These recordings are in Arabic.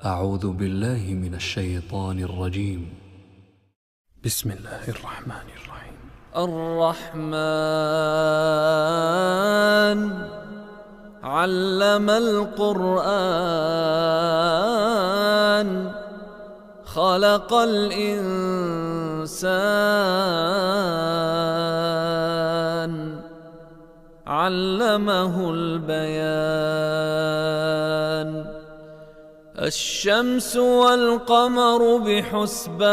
أعوذ بالله من الشيطان الرجيم. بسم الله الرحمن الرحيم. الرحمن علم القرآن خلق الإنسان علمه البيان الشمس والقمر بحسبان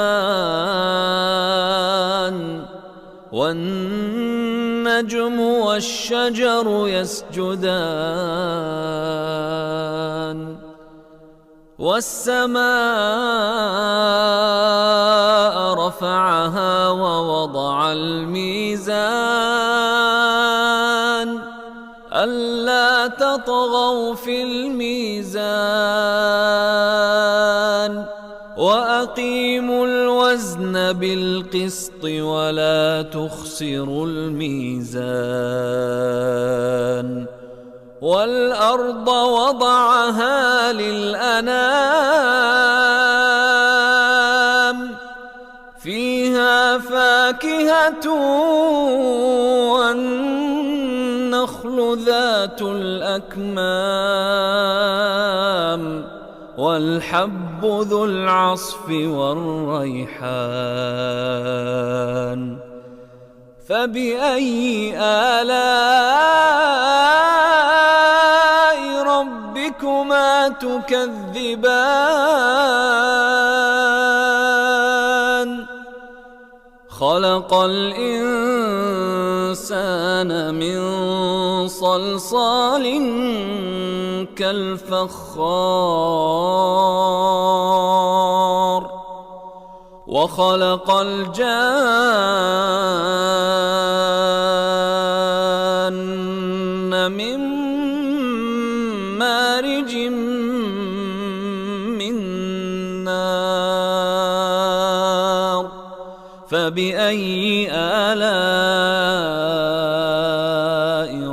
والنجم والشجر يسجدان والسماء رفعها ووضع الميزان ألا تطغوا في الميزان وأقيموا الوزن بالقسط ولا تخسروا الميزان والأرض وضعها للأنام فيها فاكهة والنخل ذات الأكمام والحب ذو العصف والريحان فبأي آلاء ربكما تكذبان خلق الإنسان من صلصال كالفخار وخلق الجان من مارج من نار فبأي آلاء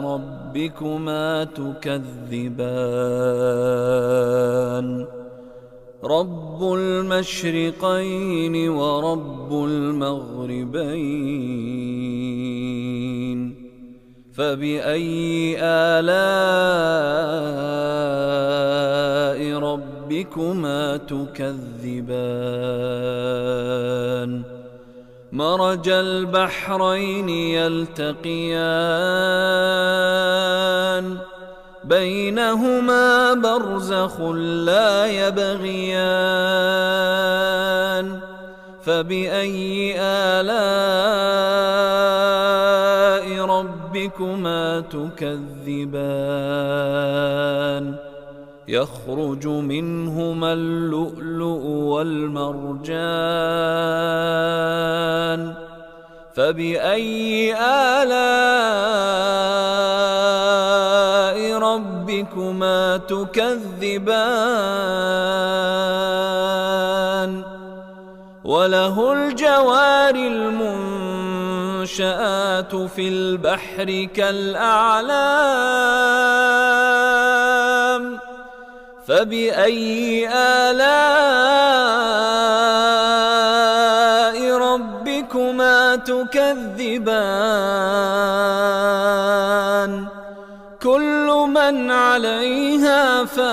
ربكما تكذبان رب المشرقين ورب المغربين فبأي آلاء ربكما تكذبان مرج البحرين يلتقيان بينهما برزخ لا يبغيان فبأي آلاء ربكما تكذبان يخرج منهما اللؤلؤ والمرجان فبأي آلاء ربكما تكذبان وله الجوار المنشآت في البحر كالأعلام فبأي آلاء ربكما تكذبان كل من عليها فان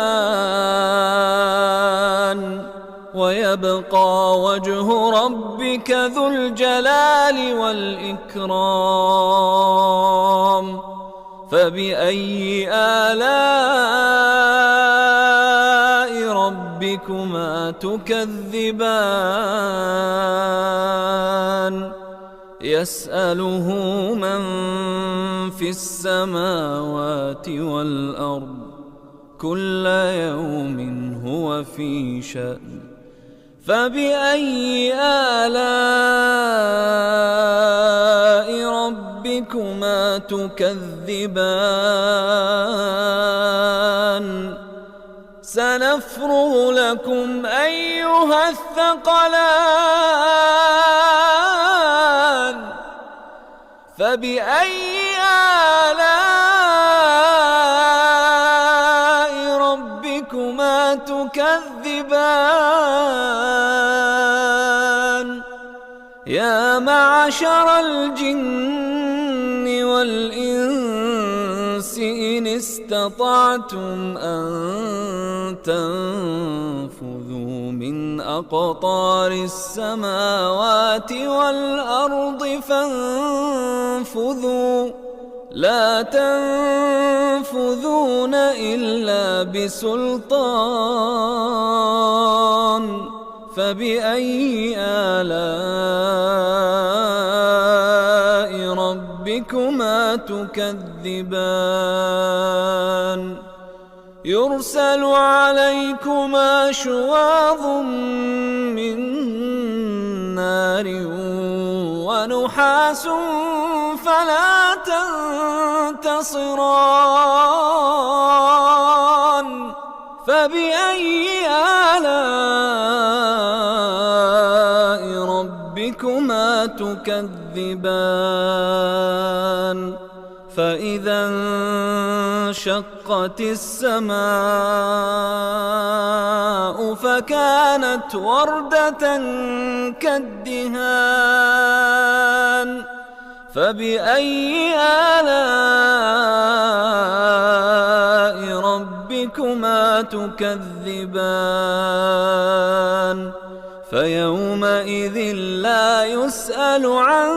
ويبقى وجه ربك ذو الجلال والإكرام فبأي آلاء ربكما تكذبان يسأله من في السماوات والأرض كل يوم هو في شأن فبأي آلاء ربكما تكذبان سنفرغ لكم أيها الثقلان فبأي آلاء ربكما ربكما تكذبان يا معشر الجن والإنس إن استطعتم أن تنفذوا من أقطار السماوات والأرض فانفذوا لا تنفذون إلا بسلطان فبأي آلاء ربكما تكذبان يرسل عليكما شواظ من نار ونحاس فلا تنتصران فبأي آلاء ربكما تكذبان فإذا انشقت السماء فكانت وردة كالدهان فبأي آلاء ربكما تكذبان فيومئذ لا يسأل عن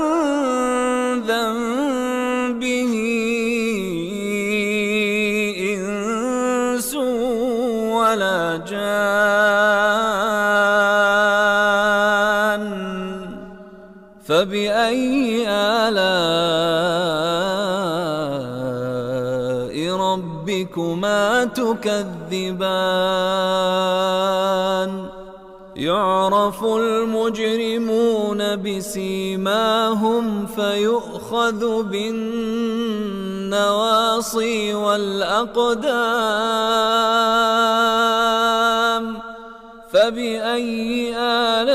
ذنبه إنس ولا جان فبأي آلاء ربكما تكذبان يعرف المجرمون بسيماهم فيؤخذ بالنواصي والأقدام فبأي آلاء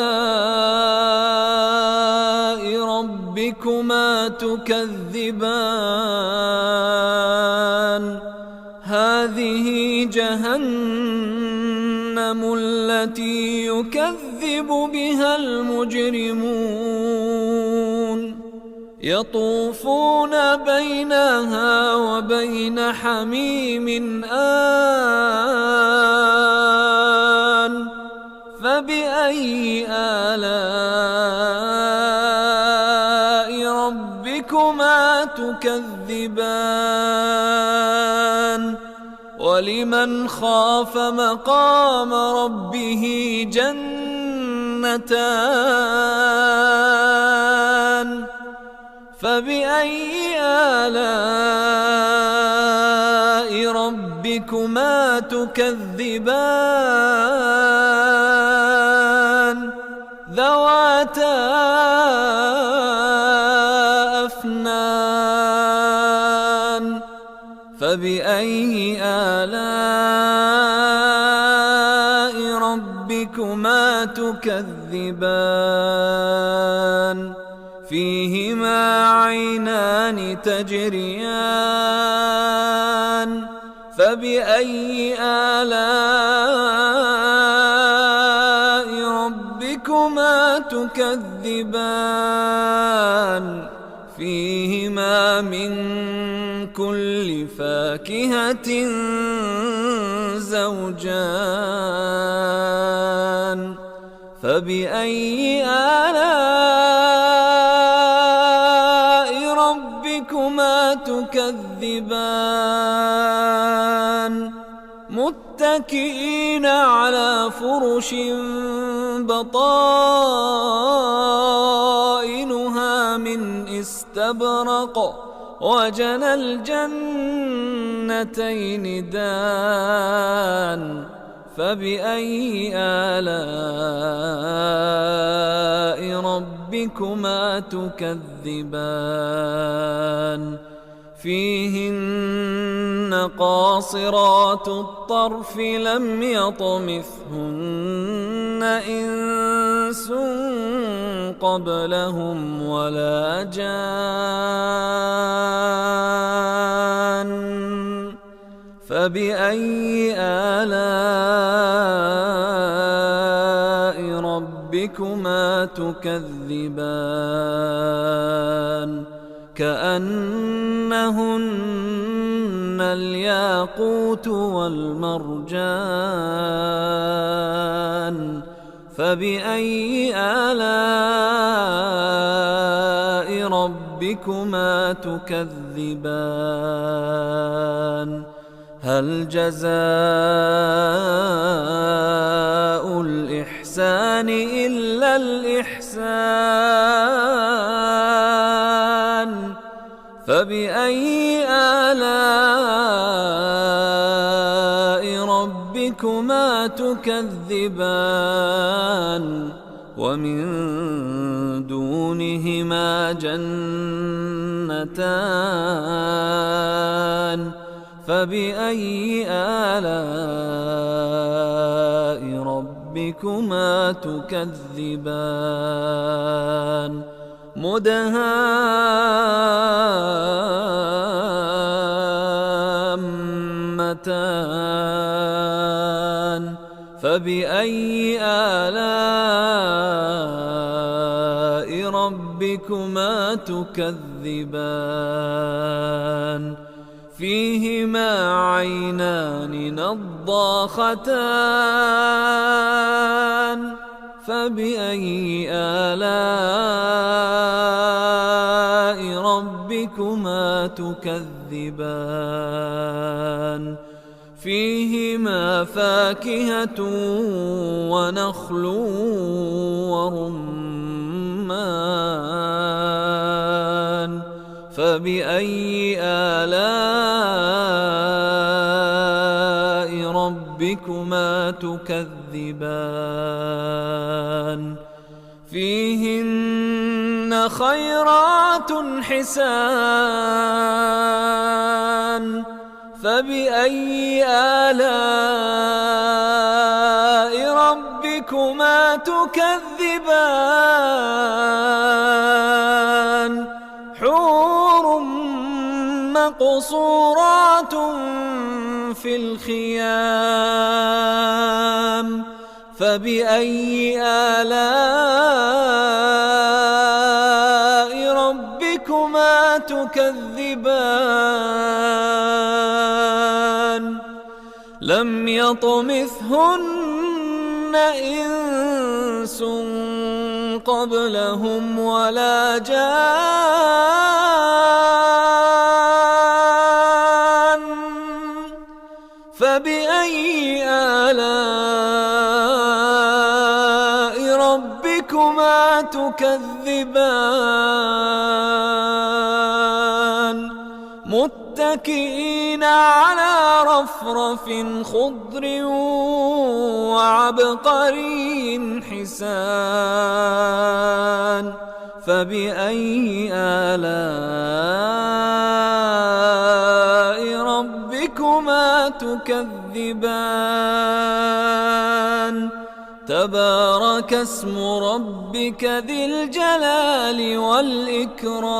ربكما تكذبان هذه جهنم التي يكذب بها المجرمون يطوفون بينها وبين حميم آن فبأي آلاء ربكما تكذبان ولمن خاف مقام ربه جنتان فبأي آلاء ربكما تكذبان ذواتا أفنان فبأي آلاء ربكما تكذبان فيهما عينان تجريان فبأي آلاء ربكما تكذبان فيهما من كل فاكهة زوجان فبأي آلاء ربكما تكذبان متكئين على فرش بطائنها من استبرق وجنى الجنتين دان فبأي آلاء ربكما تكذبان فيهن قاصرات الطرف لم يطمثهن إنس قبلهم ولا جان فبأي آلاء ربكما تكذبان كأنهن الياقوت والمرجان فبأي آلاء ربكما تكذبان هل جزاء الإحسان إلا الإحسان فبأي آلاء ربكما تكذبان ومن دونهما جنتان فبأي آلاء ربكما تكذبان مدهامتان فبأي آلاء ربكما تكذبان فيهما عينان نضاختان فبأي آلاء ربكما تكذبان فيهما فاكهة ونخل ورمان فبأي آلاء ربكما تكذبان فيهن خيرات حسان فبأي آلاء ربكما تكذبان حور مقصورات في الخيام فبأي آلاء ربكما تكذبان لم يطمثهن إنس قبلهم ولا جان فبأي آلاء ربكما تكذبان متكئين على رفرف خضر وعبقري حسان فبأي آلاء ربكما تكذبان تبارك اسم ربك ذي الجلال والإكرام